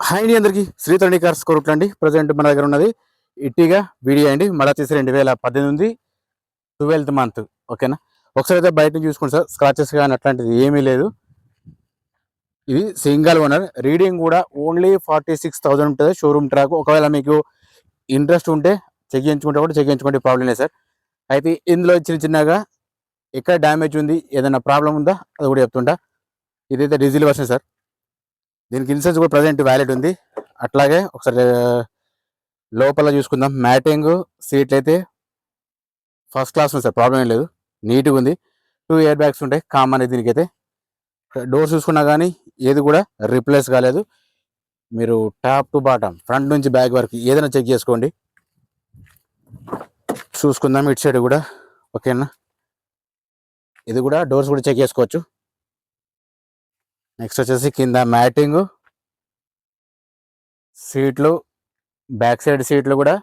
Hi అండి, అందరికీ శ్రీతరణి cars కొరట్లండి. Present మన దగ్గర ఉన్నది ఇట్టిగా వీడియో అండి. మళ్ళీ తీసి 2018 12th మంత్. ఓకేనా, ఒకసారి అయితే బయట చూసుకోండి సార్. స్క్రాచెస్ కానీ అట్లాంటిది ఏమీ లేదు. ఇది సింగల్ ఓనర్, రీడింగ్ కూడా ఓన్లీ 46,000 ఉంటుంది షోరూమ్ ట్రాక్. ఒకవేళ మీకు ఇంట్రెస్ట్ ఉంటే చెక్ చేయించుకుంటే కూడా చెక్ చేయించుకోండి, ప్రాబ్లం లేదు సార్. అయితే ఇందులో చిన్నగా ఎక్కడ డ్యామేజ్ ఉంది, ఏదైనా ప్రాబ్లం ఉందా అది కూడా చెప్తుంటా. ఇదైతే డీజిల్ వర్షన్ సార్. దీనికి ఇన్సూరెన్స్ కూడా ప్రజెంట్ వ్యాలిడ్ ఉంది. అట్లాగే ఒకసారి లోపల చూసుకుందాం. మ్యాటింగ్ సీట్లు అయితే ఫస్ట్ క్లాస్ ఉంది సార్, ప్రాబ్లం ఏం లేదు, నీట్గా ఉంది. 2 ఎయిర్ బ్యాగ్స్ ఉంటాయి కామన్. దీనికైతే డోర్ చూసుకున్నా కానీ ఏది కూడా రిప్లేస్ కాలేదు. మీరు టాప్ టు బాటమ్, ఫ్రంట్ నుంచి బ్యాక్ వరకు ఏదైనా చెక్ చేసుకోండి. చూసుకుందాం ఇటు సైడ్ కూడా. ఓకేనా, ఇది కూడా డోర్స్ కూడా చెక్ చేసుకోవచ్చు. నెక్స్ట్ వచ్చేసి కింద మ్యాటింగ్ సీట్లు, బ్యాక్ సైడ్ సీట్లు కూడా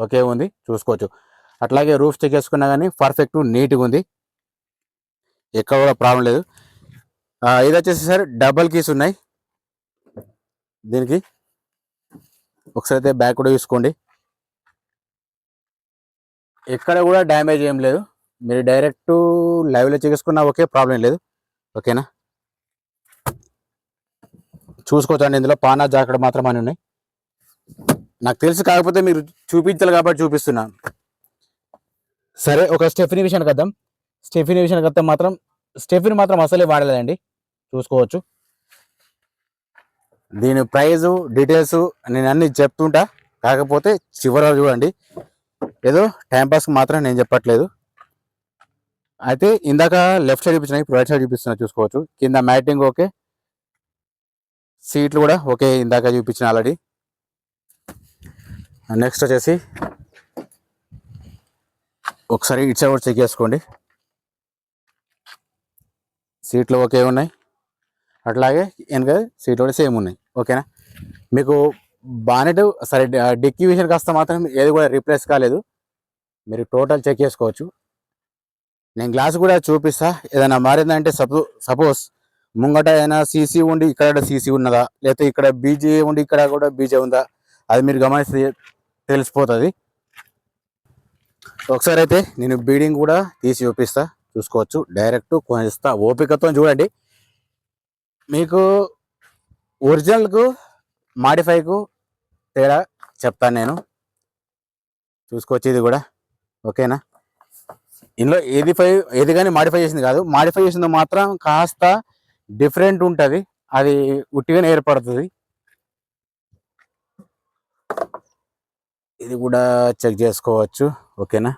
ఓకే ఉంది, చూసుకోవచ్చు. అట్లాగే రూఫ్ చెక్ చేసుకున్నా కానీ పర్ఫెక్ట్ నీట్గా ఉంది, ఎక్కడ కూడా ప్రాబ్లం లేదు. ఇది వచ్చేసి సార్ డబల్ కీస్ ఉన్నాయి దీనికి. ఒకసారి అయితే బ్యాక్ కూడా చూసుకోండి, ఎక్కడ కూడా డ్యామేజ్ ఏం లేదు. మీరు డైరెక్ట్ లైవ్లో చెక్ చేసుకున్నా ఓకే, ప్రాబ్లం లేదు. ఓకేనా, చూసుకోవచ్చు అండి. ఇందులో పానా జాకెట్ మాత్రం అని ఉన్నాయి, నాకు తెలుసు, కాకపోతే మీరు చూపించాలి కాబట్టి చూపిస్తున్నాను. సరే, ఒక స్టెఫినీ విషయానికి వద్దాం. స్టెఫినీ మాత్రం అసలే వాడలేదండి, చూసుకోవచ్చు. దీని ప్రైజు డీటెయిల్స్ నేను అన్ని చెప్తుంటా, కాకపోతే చివరి చూడండి. ఏదో టైంపాస్కి మాత్రం నేను చెప్పట్లేదు. అయితే ఇందాక లెఫ్ట్ సైడ్ చూపించిన, ఇప్పుడు రైట్ సైడ్ చూపిస్తున్నా, చూసుకోవచ్చు. కింద మ్యాటింగ్ ఓకే, సీట్లు కూడా ఓకే, ఇందాక చూపించిన ఆల్రెడీ. నెక్స్ట్ వచ్చేసి ఒకసారి ఇటు సైడ్ కూడా చెక్ చేసుకోండి. సీట్లు ఓకే ఉన్నాయి, అట్లాగే వెనక సీట్లు కూడా సేమ్ ఉన్నాయి. ఓకేనా, మీకు బానెట్ సరే, డిక్కీ విషయానికి వస్తే మాత్రం ఏది కూడా రీప్లేస్ కాలేదు, మీరు టోటల్ చెక్ చేసుకోవచ్చు. నేను గ్లాస్ కూడా చూపిస్తా. ఏదైనా మారిందంటే సపోజ్ ముంగట ఏదైనా సీసీ ఉండి ఇక్కడ సీసీ ఉన్నదా, లేకపోతే ఇక్కడ బీజే ఉండి ఇక్కడ కూడా బీజే ఉందా, అది మీరు గమనిస్తే తెలిసిపోతుంది. ఒకసారి అయితే నేను బీడింగ్ కూడా తీసి చూపిస్తా, చూసుకోవచ్చు. డైరెక్ట్ కొనిస్తా, ఓపికతో చూడండి. మీకు ఒరిజినల్కు మాడిఫైకు తేడా చెప్తాను నేను, చూసుకోవచ్చు. ఇది కూడా ఓకేనా. ఇందులో ఏది కానీ మాడిఫై చేసింది కాదు, మాడిఫై చేసింది మాత్రం కాస్త డిఫరెంట్ ఉంటుంది, అది ఉట్టిగానే ఏర్పడుతుంది. ఇది కూడా చెక్ చేసుకోవచ్చు. ఓకేనా,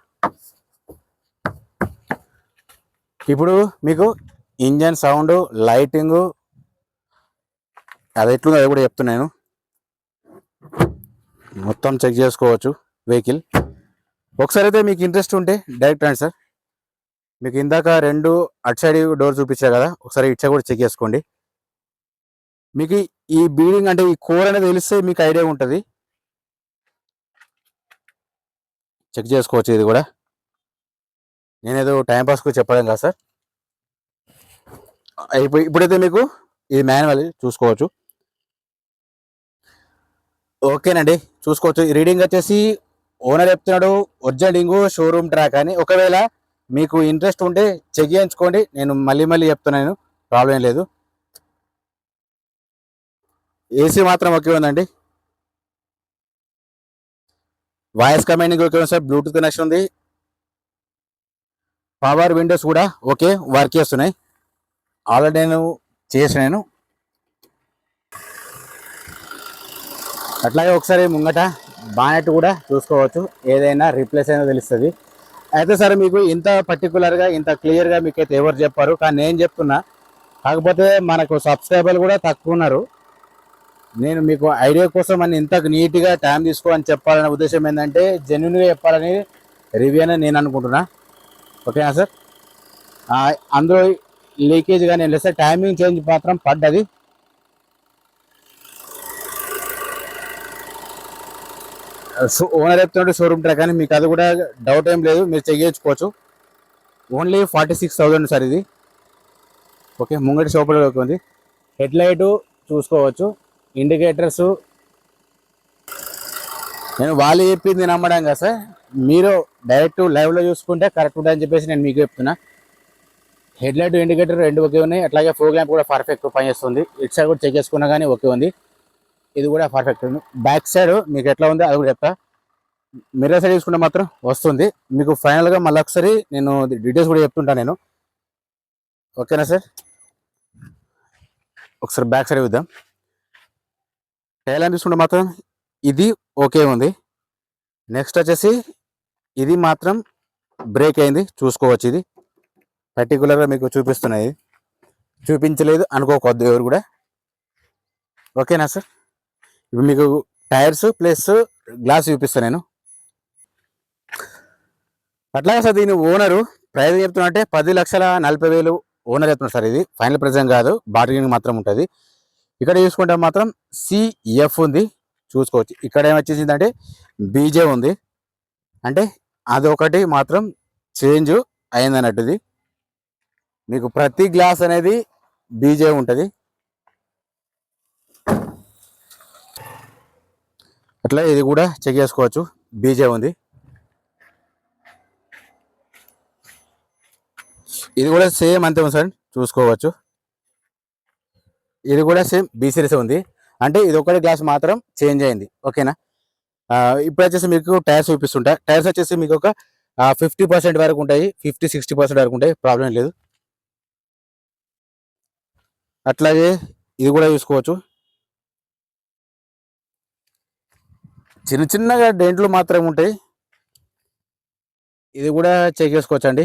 ఇప్పుడు మీకు ఇంజన్ సౌండ్, లైటింగ్ అది ఎట్లుందో అది కూడా చెప్తున్నాను. మొత్తం చెక్ చేసుకోవచ్చు వెహికల్. ఒకసారి అయితే మీకు ఇంట్రెస్ట్ ఉంటే డైరెక్ట్ రండి సార్. మీకు ఇందాక 2 అటు సైడ్ డోర్ చూపించారు కదా, ఒకసారి ఇటు సైడ్ కూడా చెక్ చేసుకోండి. మీకు ఈ బీడింగ్ అంటే ఈ కోర్ అనేది తెలిస్తే మీకు ఐడియా ఉంటుంది, చెక్ చేసుకోవచ్చు. ఇది కూడా నేనేదో టైంపాస్కు చెప్పడం కాదు సార్. ఇప్పుడైతే మీకు ఇది మాన్యువల్ చూసుకోవచ్చు. ఓకేనండి, చూసుకోవచ్చు. రీడింగ్ వచ్చేసి ఓనర్ చెప్తున్నాడు ఒరిజినల్ షోరూమ్ ట్రాక్ అని. ఒకవేళ మీకు ఇంట్రెస్ట్ ఉంటే చెక్ చేయించుకోండి, నేను మళ్ళీ చెప్తున్నాను, ప్రాబ్లం ఏం లేదు. ఏసీ మాత్రం ఓకే ఉందండి, వాయిస్ కమాండింగ్ ఓకే ఉంది సార్, బ్లూటూత్ కనెక్షన్ ఉంది, పవర్ విండోస్ కూడా ఓకే వర్క్ చేస్తున్నాయి. ఆల్రెడీ నేను చేసినాను. అట్లాగే ఒకసారి ముంగట బానెట్ కూడా చూసుకోవచ్చు, ఏదైనా రీప్లేస్ అయినా తెలుస్తుంది. అయితే సార్ మీకు ఇంత పర్టికులర్గా ఇంత క్లియర్గా మీకైతే ఎవరు చెప్పారు, కానీ నేను చెప్తున్నా. కాకపోతే మనకు సబ్స్క్రైబర్లు కూడా తక్కువ ఉన్నారు. నేను మీకు ఐడియా కోసం అని ఇంత నీట్గా టైం తీసుకోవాలని చెప్పాలనే ఉద్దేశం ఏంటంటే జెన్యున్గా చెప్పాలని రివ్యూ అని నేను అనుకుంటున్నా. ఓకేనా సార్, అందులో లీకేజ్ కానీ లేదు సార్, టైమింగ్ చేంజ్ మాత్రం పడ్డది. ఓనర్ చెప్తున్నాడు షోరూమ్ ట్రాక్ అని, మీకు అది కూడా డౌట్ ఏం లేదు, మీరు చెక్ చేసుకోవచ్చు. ఓన్లీ 46,000 సార్ ఇది. ఓకే, ముంగటి షోపర్ ఉంది. హెడ్ లైట్ చూసుకోవచ్చు, ఇండికేటర్స్ నేను వాళ్ళు చెప్పింది నమ్మడం కదా సార్, మీరు డైరెక్ట్ లైవ్లో చూసుకుంటే కరెక్ట్ ఉంటుందని చెప్పేసి నేను మీకు చెప్తున్నా. హెడ్ లైట్ ఇండికేటర్ రెండు ఒకే ఉన్నాయి, అట్లాగే ఫోర్ ల్యాంప్ కూడా పర్ఫెక్ట్ పనిచేస్తుంది. ఇటు సైడ్ కూడా చెక్ చేసుకున్నా కానీ ఓకే ఉంది, ఇది కూడా పర్ఫెక్ట్ ఉంది. బ్యాక్ సైడ్ మీకు ఎట్లా ఉంది అది కూడా చెప్తా. మిర్రర్ సైడ్ చూసుకుంటే మాత్రం వస్తుంది మీకు. ఫైనల్గా మళ్ళీ ఒకసారి నేను డీటెయిల్స్ కూడా చెప్తుంటాను నేను, ఓకేనా సార్. ఒకసారి బ్యాక్ సైడ్ చూద్దాం. టైల్ అని చూసుకుంటే మాత్రం ఇది ఓకే ఉంది. నెక్స్ట్ వచ్చేసి ఇది మాత్రం బ్రేక్ అయింది, చూసుకోవచ్చు. ఇది పర్టికులర్గా మీకు చూపిస్తున్నాయి, చూపించలేదు అనుకోవద్దు ఎవరు కూడా, ఓకేనా సార్. ఇప్పుడు మీకు టైర్స్ ప్లస్ గ్లాస్ చూపిస్తాను నేను. అట్లాగే సార్ దీని ఓనరు ప్రైస్ చెప్తున్నా అంటే 10,40,000 ఓనర్ చెప్తున్నారు సార్. ఇది ఫైనల్ ప్రైస్ కాదు, బార్గెనింగ్ మాత్రం ఉంటుంది. ఇక్కడ చూసుకుంటే మాత్రం సిఎఫ్ ఉంది, చూసుకోవచ్చు. ఇక్కడ ఏమొచ్చేసిందంటే బీజే ఉంది, అంటే అదొకటి మాత్రం చేంజ్ అయింది అన్నట్టుది. మీకు ప్రతి గ్లాస్ అనేది బీజే ఉంటుంది. అట్లా ఇది కూడా చెక్ చేసుకోవచ్చు, బీజే ఉంది. ఇది కూడా సేమ్ అంతే ఉంది సార్, చూసుకోవచ్చు. ఇది కూడా సేమ్ బీ సిరీస్ ఉంది, అంటే ఇది ఒకటి గ్లాస్ మాత్రం చేంజ్ అయింది, ఓకేనా. ఇప్పుడు వచ్చేసి మీకు టైర్స్ చూపిస్తుంటా. టైర్స్ వచ్చేసి మీకు ఒక 50% వరకు ఉంటాయి, 50-60% వరకు ఉంటాయి, ప్రాబ్లం లేదు. అట్లాగే ఇది కూడా చూసుకోవచ్చు, చిన్న చిన్నగా డెంట్లు మాత్రం ఉంటాయి. ఇది కూడా చెక్ చేసుకోవచ్చు అండి,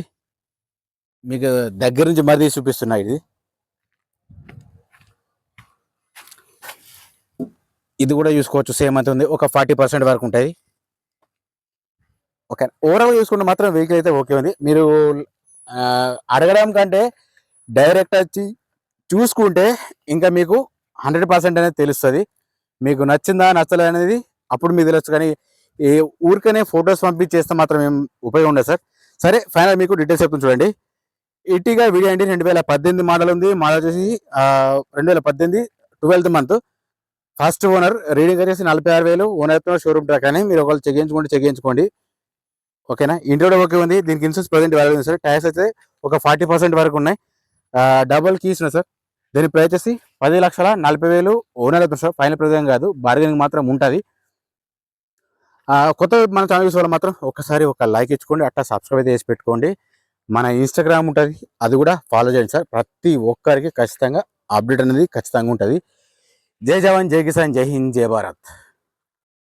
మీకు దగ్గర నుంచి మరీ చూపిస్తున్నా. ఇది కూడా చూసుకోవచ్చు, సేమ్ అంత ఉంది, ఒక 40% వరకు ఉంటాయి, ఓకే. ఓవరాల్ చూసుకుంటే మాత్రం వెహికల్ అయితే ఓకే ఉంది. మీరు అడగడం కంటే డైరెక్ట్ వచ్చి చూసుకుంటే ఇంకా మీకు 100% అనేది తెలుస్తుంది. మీకు నచ్చిందా నచ్చలేదు అనేది అప్పుడు మీకు తెలుస్తుంది. కానీ ఈ ఊరికనే ఫొటోస్ పంపించేస్తే మాత్రం ఏం ఉపయోగం ఉండదు సార్. సరే, ఫైనల్ మీకు డీటెయిల్స్ చెప్తాను చూడండి. ఇటీగా వీడియో అండి 2018 మోడల్ ఉంది. మోడల్ వచ్చేసి 2018 12th month. First owner, reading వచ్చేసి 46,000 ఓనర్ షోరూమ్ ట్రాక్ అని. మీరు ఒకళ్ళు చెక్ ఓకేనా. ఇంట్లో ఓకే ఉంది. దీనికి ఇన్సూరెన్స్ ప్రజెంట్ వాల్యూ ఉంది సార్. టైర్స్ అయితే ఒక 40% వరకు ఉన్నాయి, డబల్ కీస్ ఉన్నాయి సార్. దీని ప్రైస్ వచ్చేసి 10,40,000 ఓనర్ అవుతుంది సార్. ఫైనల్ ప్రైస్ కాదు, బార్గెనింగ్ మాత్రం ఉంటుంది. కొత్త మన ఛానల్ చూసే వాళ్ళు మాత్రం ఒకసారి ఒక లైక్ ఇచ్చుకోండి, అట్లా సబ్స్క్రైబ్ అయితే చేసి పెట్టుకోండి. మన ఇన్స్టాగ్రామ్ ఉంటుంది, అది కూడా ఫాలో చేయండి సార్. ప్రతి ఒక్కరికి ఖచ్చితంగా అప్డేట్ అనేది ఖచ్చితంగా ఉంటుంది. జై జవాన్, జై కిసాన్, జై హింద్, జై భారత్.